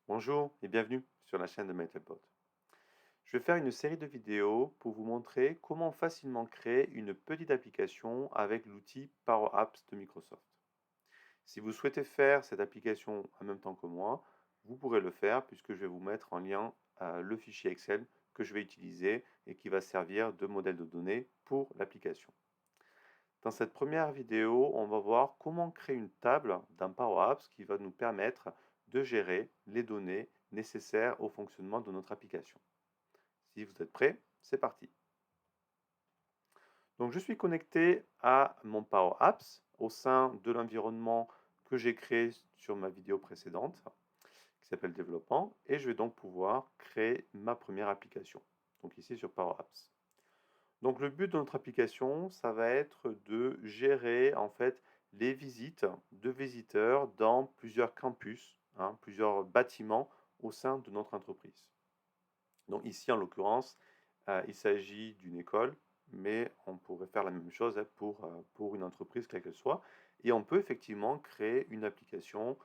Bonjour et bienvenue sur la chaîne de MentalPod. Je vais faire une série de vidéos pour vous montrer comment facilement créer une petite application avec l'outil Power Apps de Microsoft. Si vous souhaitez faire cette application en même temps que moi, vous pourrez le faire puisque je vais vous mettre en lien le fichier Excel que je vais utiliser et qui va servir de modèle de données pour l'application. Dans cette première vidéo, on va voir comment créer une table dans Power Apps qui va nous permettre de gérer les données nécessaires au fonctionnement de notre application. Si vous êtes prêts, c'est parti. Donc je suis connecté à mon Power Apps au sein de l'environnement que j'ai créé sur ma vidéo précédente qui s'appelle développement et je vais donc pouvoir créer ma première application. Donc ici sur Power Apps. Donc le but de notre application, ça va être de gérer en fait les visites de visiteurs dans plusieurs campus, plusieurs bâtiments au sein de notre entreprise. Donc ici, en l'occurrence, il s'agit d'une école, mais on pourrait faire la même chose pour une entreprise quelle qu'elle soit. Et on peut effectivement créer une application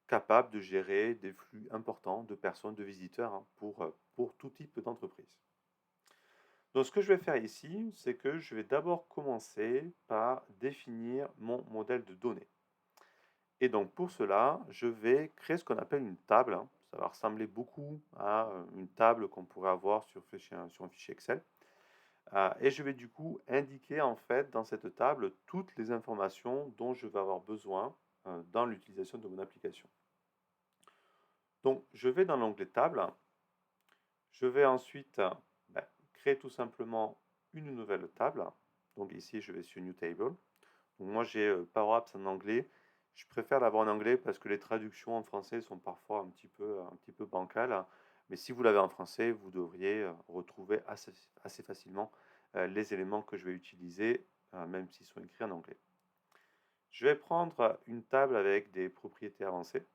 capable de gérer des flux importants de personnes, de visiteurs pour tout type d'entreprise. Donc ce que je vais faire ici, c'est que je vais d'abord commencer par définir mon modèle de données. Et donc pour cela, je vais créer ce qu'on appelle une table. Ça va ressembler beaucoup à une table qu'on pourrait avoir sur un fichier Excel. Et je vais du coup indiquer en fait dans cette table toutes les informations dont je vais avoir besoin dans l'utilisation de mon application. Donc je vais dans l'onglet table. Je vais ensuite créer tout simplement une nouvelle table. Donc ici, je vais sur New Table. Donc moi, j'ai Power Apps en anglais. Je préfère l'avoir en anglais parce que les traductions en français sont parfois un petit peu bancales. Mais si vous l'avez en français, vous devriez retrouver assez facilement les éléments que je vais utiliser, même s'ils sont écrits en anglais. Je vais prendre une table avec des propriétés avancées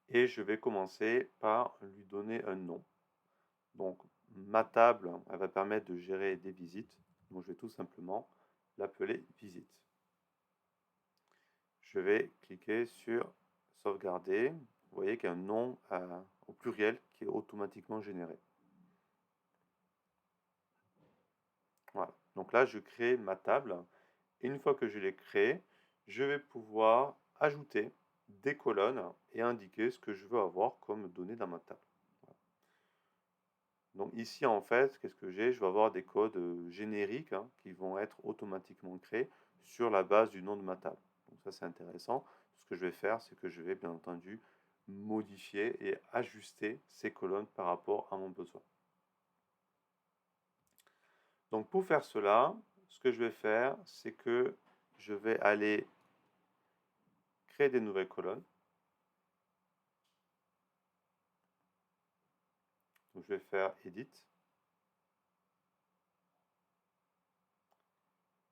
et je vais commencer par lui donner un nom. Donc, ma table, elle va permettre de gérer des visites. Donc, je vais tout simplement l'appeler visite. Je vais cliquer sur sauvegarder. Vous voyez qu'il y a un nom au pluriel qui est automatiquement généré. Voilà. Donc là, je crée ma table. Et une fois que je l'ai créée, je vais pouvoir ajouter des colonnes et indiquer ce que je veux avoir comme données dans ma table. Donc ici, en fait, qu'est-ce que j'ai? Je vais avoir des codes génériques qui vont être automatiquement créés sur la base du nom de ma table. Donc ça, c'est intéressant. Ce que je vais faire, c'est que je vais bien entendu modifier et ajuster ces colonnes par rapport à mon besoin. Donc pour faire cela, ce que je vais faire, c'est que je vais aller créer des nouvelles colonnes. Donc je vais faire Edit.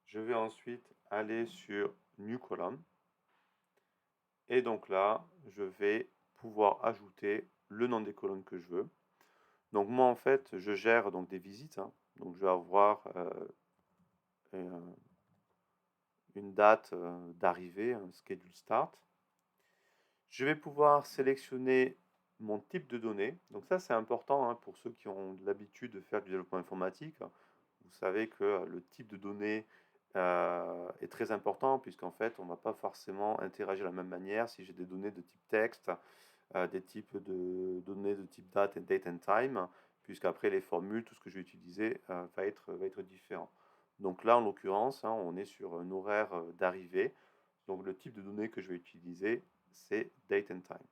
Je vais ensuite aller sur New Column. Et donc là, je vais pouvoir ajouter le nom des colonnes que je veux. Donc moi, en fait, je gère donc des visites. Donc je vais avoir une date d'arrivée, un schedule start. Je vais pouvoir sélectionner mon type de données. Donc ça, c'est important pour ceux qui ont l'habitude de faire du développement informatique. Vous savez que le type de données est très important puisqu'en fait, on ne va pas forcément interagir de la même manière si j'ai des données de type texte, des types de données de type date and time, puisqu'après les formules, tout ce que je vais utiliser va être différent. Donc là, en l'occurrence, on est sur un horaire d'arrivée. Donc le type de données que je vais utiliser, c'est date and time.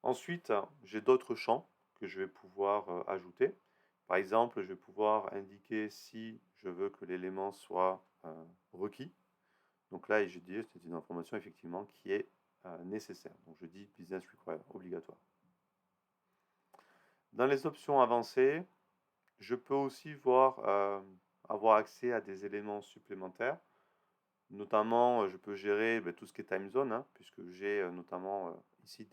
Ensuite, j'ai d'autres champs que je vais pouvoir ajouter. Par exemple, je vais pouvoir indiquer si je veux que l'élément soit requis. Donc là, je dis, c'est une information effectivement qui est nécessaire. Donc je dis business required, obligatoire. Dans les options avancées, je peux aussi avoir accès à des éléments supplémentaires. Notamment, je peux gérer tout ce qui est time zone, puisque j'ai notamment ici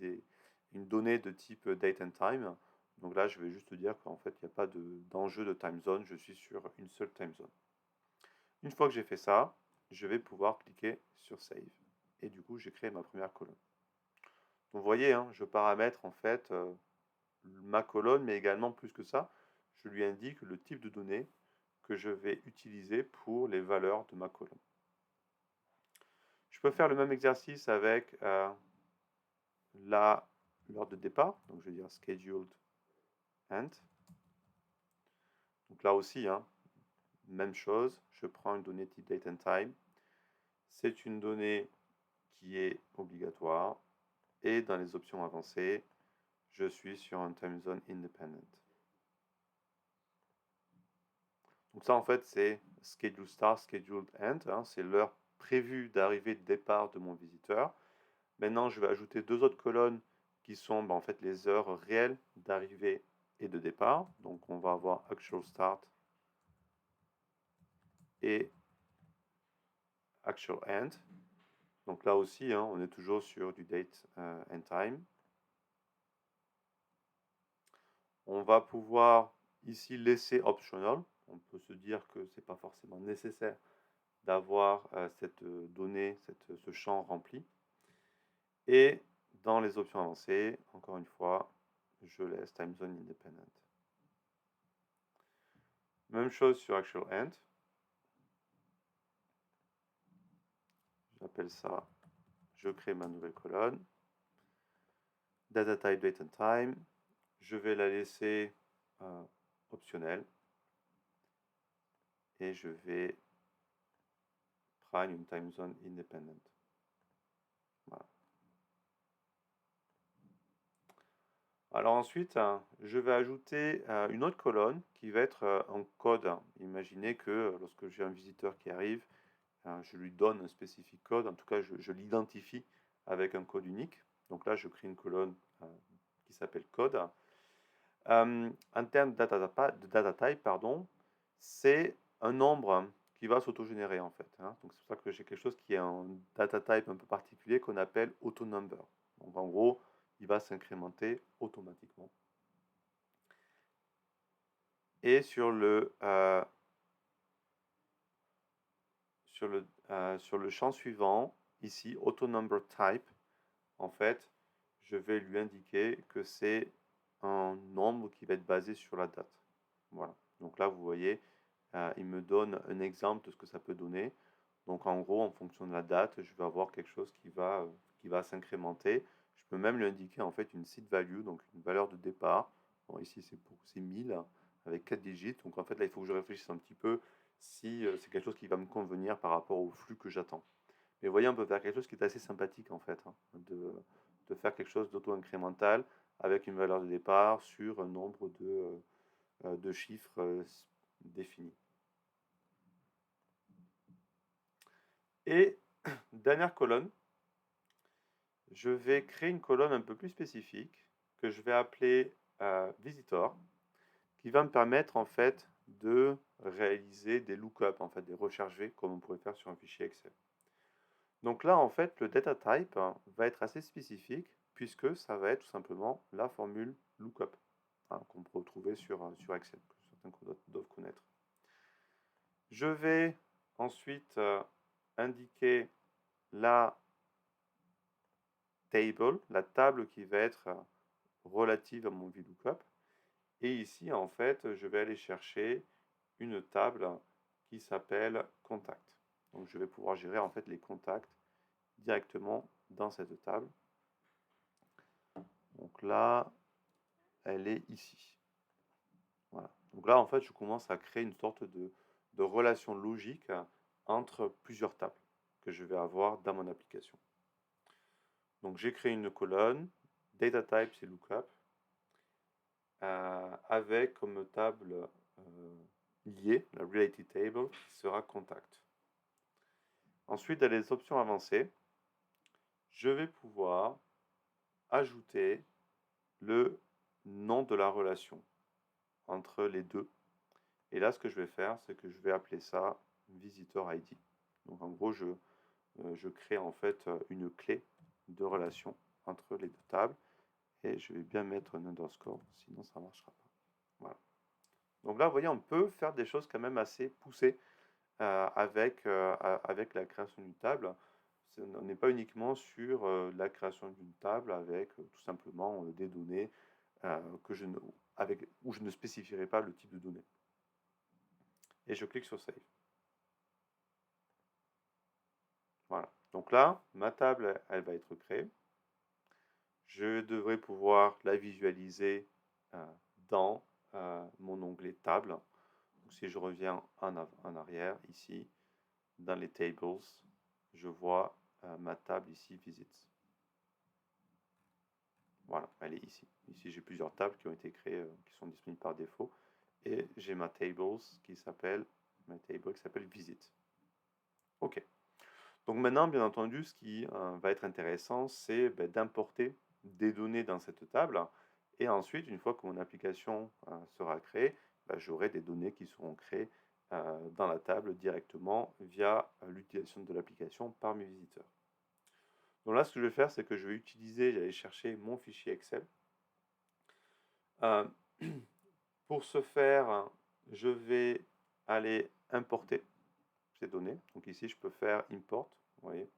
une donnée de type date and time. Donc là, je vais juste dire qu'en fait, il n'y a pas d'enjeu de time zone, je suis sur une seule time zone. Une fois que j'ai fait ça, je vais pouvoir cliquer sur Save. et du coup, j'ai créé ma première colonne. Donc, vous voyez, hein, je paramètre en fait ma colonne, mais également plus que ça, je lui indique le type de données que je vais utiliser pour les valeurs de ma colonne. Je peux faire le même exercice avec l'heure de départ, donc je vais dire scheduled end. Donc là aussi, hein, même chose, je prends une donnée type date and time. C'est une donnée qui est obligatoire et dans les options avancées, je suis sur un time zone independent. Donc ça en fait c'est schedule start, scheduled end, hein, c'est l'heure prévue d'arrivée de départ de mon visiteur. Maintenant je vais ajouter deux autres colonnes qui sont en fait les heures réelles d'arrivée et de départ. Donc on va avoir actual start et actual end. Donc là aussi, hein, on est toujours sur du date and time. On va pouvoir ici laisser optional. On peut se dire que ce n'est pas forcément nécessaire d'avoir cette donnée, ce champ rempli. Et dans les options avancées, encore une fois, je laisse time zone independent. Même chose sur actual end. J'appelle ça, je crée ma nouvelle colonne. Data type, date and time. Je vais la laisser optionnelle. Et je vais prendre une time zone independent. Voilà. Alors ensuite, je vais ajouter une autre colonne qui va être un code. Imaginez que lorsque j'ai un visiteur qui arrive, je lui donne un spécifique code, en tout cas je l'identifie avec un code unique. Donc là, je crée une colonne qui s'appelle code. En termes de data type, pardon, c'est un nombre qui va s'autogénérer en fait. Hein. Donc c'est pour ça que j'ai quelque chose qui est un data type un peu particulier qu'on appelle autonumber. Donc en gros, il va s'incrémenter automatiquement. Et sur le champ suivant, ici, AutoNumberType, en fait, je vais lui indiquer que c'est un nombre qui va être basé sur la date. Voilà. Donc là, vous voyez, il me donne un exemple de ce que ça peut donner. Donc en gros, en fonction de la date, je vais avoir quelque chose qui va s'incrémenter. Je peux même lui indiquer en fait une seed value, donc une valeur de départ. Bon, ici, c'est 1000 avec 4 digits. Donc en fait, là, il faut que je réfléchisse un petit peu si c'est quelque chose qui va me convenir par rapport au flux que j'attends. Mais vous voyez, on peut faire quelque chose qui est assez sympathique en fait, hein, de faire quelque chose d'auto-incrémental avec une valeur de départ sur un nombre de chiffres définis. Et dernière colonne, je vais créer une colonne un peu plus spécifique que je vais appeler Visitor, qui va me permettre en fait de réaliser des lookups, en fait des recherches V comme on pourrait faire sur un fichier Excel. Donc là en fait le data type va être assez spécifique puisque ça va être tout simplement la formule lookup qu'on peut retrouver sur Excel, que certains doivent connaître. Je vais ensuite indiquer la table, la table qui va être relative à mon VLOOKUP. Et ici, en fait, je vais aller chercher une table qui s'appelle contact. Donc, je vais pouvoir gérer en fait les contacts directement dans cette table. Donc là, elle est ici. Voilà. Donc là, en fait, je commence à créer une sorte de relation logique entre plusieurs tables que je vais avoir dans mon application. Donc j'ai créé une colonne, data type c'est lookup, avec comme table liée la related table qui sera contact. Ensuite, dans les options avancées, je vais pouvoir ajouter le nom de la relation entre les deux. Et là, ce que je vais faire, c'est que je vais appeler ça visitor ID. Donc en gros, je crée en fait une clé de relation entre les deux tables. Et je vais bien mettre un underscore, sinon ça ne marchera pas. Voilà. Donc là, vous voyez, on peut faire des choses quand même assez poussées avec la création d'une table. on n'est pas uniquement sur la création d'une table avec tout simplement des données que je ne, où je ne spécifierai pas le type de données. Et je clique sur Save. Voilà. Donc là, ma table, elle va être créée. Je devrais pouvoir la visualiser euh, dans mon onglet table. Donc, si je reviens en arrière ici, dans les tables, je vois ma table ici, Visits. Voilà, elle est ici. Ici, j'ai plusieurs tables qui ont été créées, qui sont disponibles par défaut. Et j'ai ma table qui s'appelle Visit. OK. Donc maintenant, bien entendu, ce qui va être intéressant, c'est d'importer des données dans cette table. Et ensuite, une fois que mon application sera créée, j'aurai des données qui seront créées dans la table directement via l'utilisation de l'application par mes visiteurs. Donc là, ce que je vais faire, c'est que je vais aller chercher mon fichier Excel. Euh, pour ce faire, je vais aller importer ces données. Donc ici, je peux faire import, vous voyez.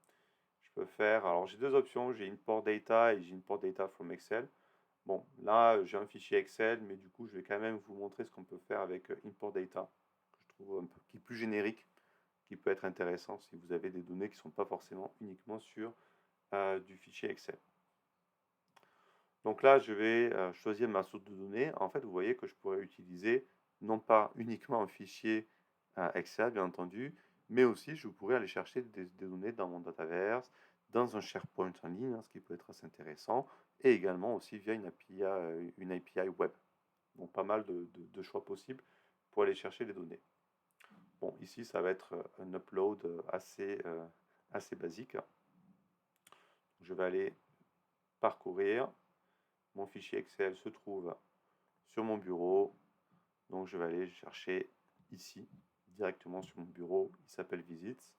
Je peux faire, alors j'ai deux options, j'ai import data et j'ai import data from Excel. Bon, là, j'ai un fichier Excel, mais du coup, je vais quand même vous montrer ce qu'on peut faire avec import data, que je trouve un peu, qui est plus générique, qui peut être intéressant si vous avez des données qui ne sont pas forcément uniquement sur du fichier Excel. Donc là, je vais choisir ma source de données. En fait, vous voyez que je pourrais utiliser non pas uniquement un fichier Excel, bien entendu, mais aussi je pourrais aller chercher des données dans mon Dataverse, dans un SharePoint en ligne, ce qui peut être assez intéressant, et également aussi via une API web. Donc pas mal de choix possibles pour aller chercher les données. Bon, ici, ça va être un upload assez basique. Je vais aller parcourir. Mon fichier Excel se trouve sur mon bureau. Donc je vais aller chercher ici, directement sur mon bureau. Il s'appelle Visits.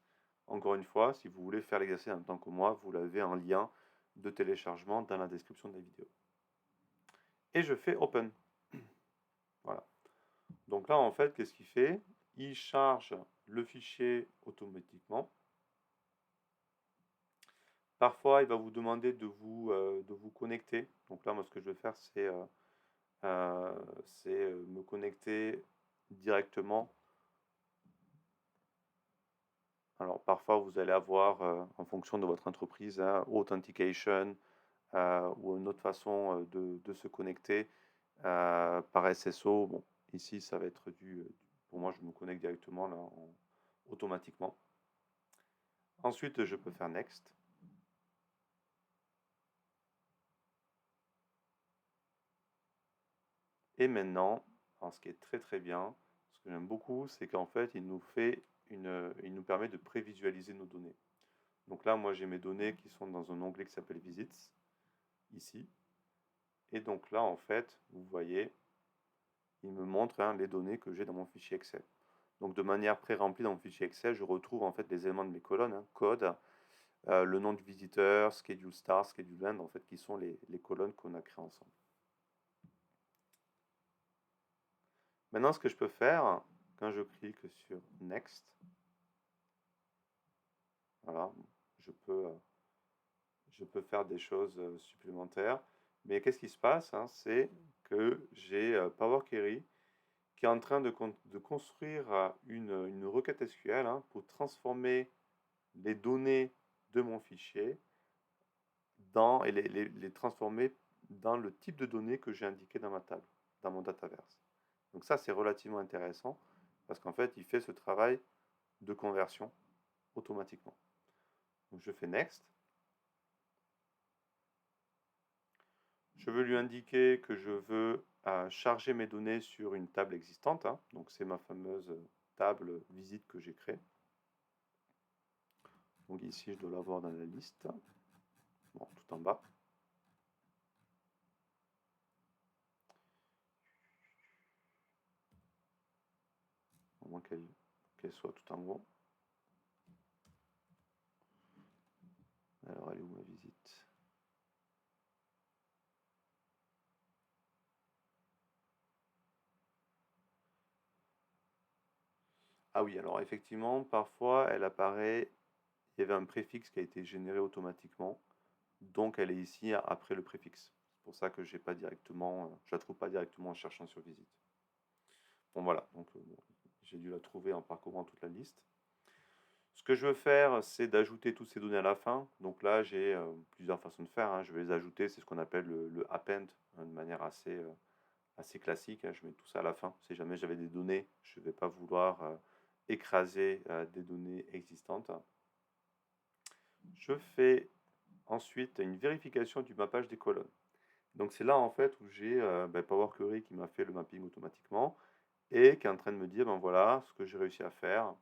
Encore une fois, si vous voulez faire l'exercice en même temps que moi, vous l'avez en lien de téléchargement dans la description de la vidéo. Et je fais Open. Voilà. Donc là, en fait, qu'est-ce qu'il fait? Il charge le fichier automatiquement. Parfois, il va vous demander de vous connecter. Donc là, moi, ce que je vais faire, c'est me connecter directement. Alors parfois vous allez avoir, en fonction de votre entreprise, Authentication ou une autre façon de se connecter par SSO. Bon, ici ça va être pour moi je me connecte directement là, automatiquement. Ensuite je peux faire Next. Et maintenant, alors ce qui est très très bien, ce que j'aime beaucoup, c'est qu'en fait il nous permet de prévisualiser nos données. Donc là, moi, j'ai mes données qui sont dans un onglet qui s'appelle Visits, ici. Et donc là, en fait, vous voyez, il me montre les données que j'ai dans mon fichier Excel. Donc de manière pré-remplie dans mon fichier Excel, je retrouve en fait les éléments de mes colonnes, code, le nom du visiteur, schedule start, schedule end, en fait, qui sont les colonnes qu'on a créées ensemble. Maintenant, ce que je peux faire, quand je clique sur Next, voilà, je peux faire des choses supplémentaires. Mais qu'est-ce qui se passe, c'est que j'ai Power Query qui est en train de construire une requête SQL pour transformer les données de mon fichier et les transformer dans le type de données que j'ai indiqué dans ma table, dans mon Dataverse. Donc ça, c'est relativement intéressant parce qu'en fait, il fait ce travail de conversion automatiquement. Donc je fais Next. Je veux lui indiquer que je veux charger mes données sur une table existante. Donc c'est ma fameuse table visite que j'ai créée. Donc ici, je dois l'avoir dans la liste. Bon, tout en bas. Au moins qu'elle soit tout en haut. Alors, elle est où ma visite? Ah oui, alors effectivement, parfois, elle apparaît il y avait un préfixe qui a été généré automatiquement, donc elle est ici après le préfixe. C'est pour ça que j'ai pas directement, je la trouve pas directement en cherchant sur visite. Bon voilà, donc bon, j'ai dû la trouver en parcourant toute la liste. Ce que je veux faire, c'est d'ajouter toutes ces données à la fin. Donc là, j'ai plusieurs façons de faire, hein. Je vais les ajouter, c'est ce qu'on appelle le append, hein, de manière assez classique, hein. Je mets tout ça à la fin. Si jamais j'avais des données, je ne vais pas vouloir écraser des données existantes. Je fais ensuite une vérification du mappage des colonnes. Donc c'est là en fait où j'ai Power Query qui m'a fait le mapping automatiquement et qui est en train de me dire, ben voilà, ce que j'ai réussi à faire.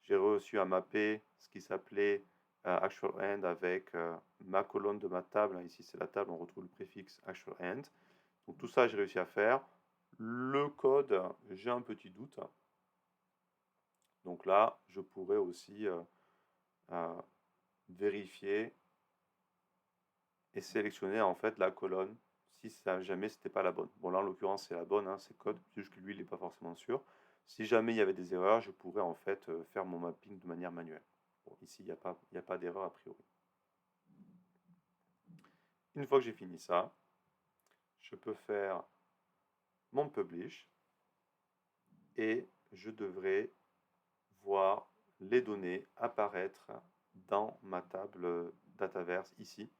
J'ai réussi à mapper ce qui s'appelait actual end avec ma colonne de ma table. Ici, c'est la table, on retrouve le préfixe actual end. Donc tout ça, j'ai réussi à faire. Le code, j'ai un petit doute. Donc là, je pourrais aussi vérifier et sélectionner en fait la colonne si ça, jamais c'était pas la bonne. Bon là, en l'occurrence, c'est la bonne, hein, c'est code, c'est juste que lui, il n'est pas forcément sûr. Si jamais il y avait des erreurs, je pourrais en fait faire mon mapping de manière manuelle. Bon, ici, il n'y a pas d'erreur a priori. Une fois que j'ai fini ça, je peux faire mon publish et je devrais voir les données apparaître dans ma table Dataverse ici.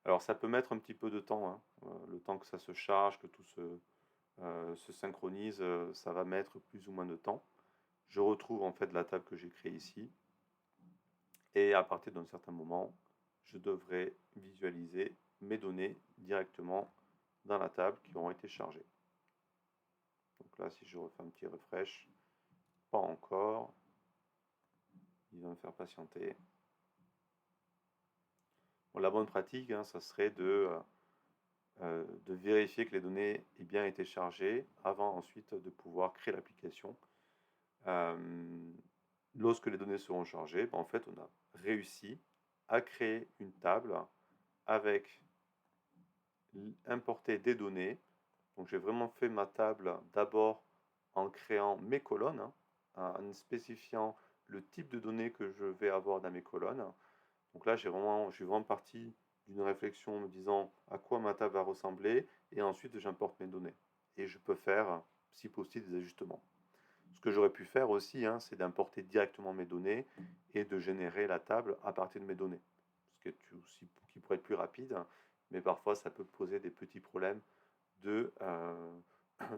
Alors ça peut mettre un petit peu de temps, hein, le temps que ça se charge, que tout se synchronise, ça va mettre plus ou moins de temps. Je retrouve en fait la table que j'ai créée ici et à partir d'un certain moment, je devrais visualiser mes données directement dans la table qui ont été chargées. Donc là, si je refais un petit refresh, pas encore. Il va me faire patienter. Bon, la bonne pratique, hein, ça serait de vérifier que les données aient bien été chargées avant ensuite de pouvoir créer l'application. Lorsque les données seront chargées, ben, en fait, on a réussi à créer une table avec importer des données. Donc j'ai vraiment fait ma table d'abord en créant mes colonnes, hein, en spécifiant le type de données que je vais avoir dans mes colonnes. Donc là, je suis vraiment parti d'une réflexion me disant à quoi ma table va ressembler et ensuite j'importe mes données. Et je peux faire, si possible, des ajustements. Ce que j'aurais pu faire aussi, hein, c'est d'importer directement mes données et de générer la table à partir de mes données. Ce qui pourrait être plus rapide, hein, mais parfois ça peut poser des petits problèmes de,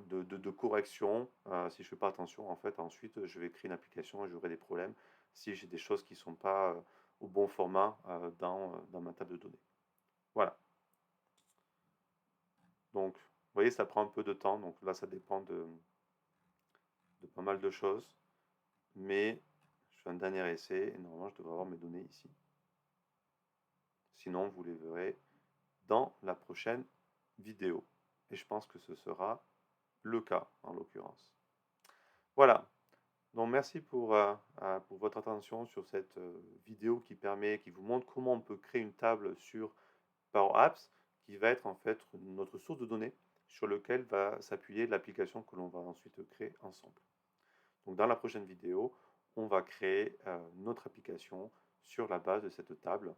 de correction. Si je ne fais pas attention, en fait, ensuite je vais créer une application et j'aurai des problèmes si j'ai des choses qui ne sont pas au bon format dans ma table de données. Voilà. Donc, vous voyez, ça prend un peu de temps. Donc là, ça dépend de pas mal de choses. Mais je fais un dernier essai et normalement, je devrais avoir mes données ici. Sinon, vous les verrez dans la prochaine vidéo. Et je pense que ce sera le cas en l'occurrence. Voilà. Donc merci pour votre attention sur cette vidéo qui vous montre comment on peut créer une table sur Power Apps qui va être en fait notre source de données sur lequel va s'appuyer l'application que l'on va ensuite créer ensemble. Donc dans la prochaine vidéo, on va créer notre application sur la base de cette table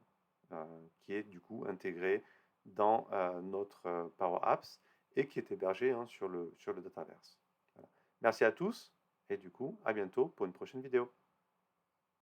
qui est du coup intégrée dans notre Power Apps et qui est hébergée, hein, sur le Dataverse. Voilà. Merci à tous et du coup à bientôt pour une prochaine vidéo.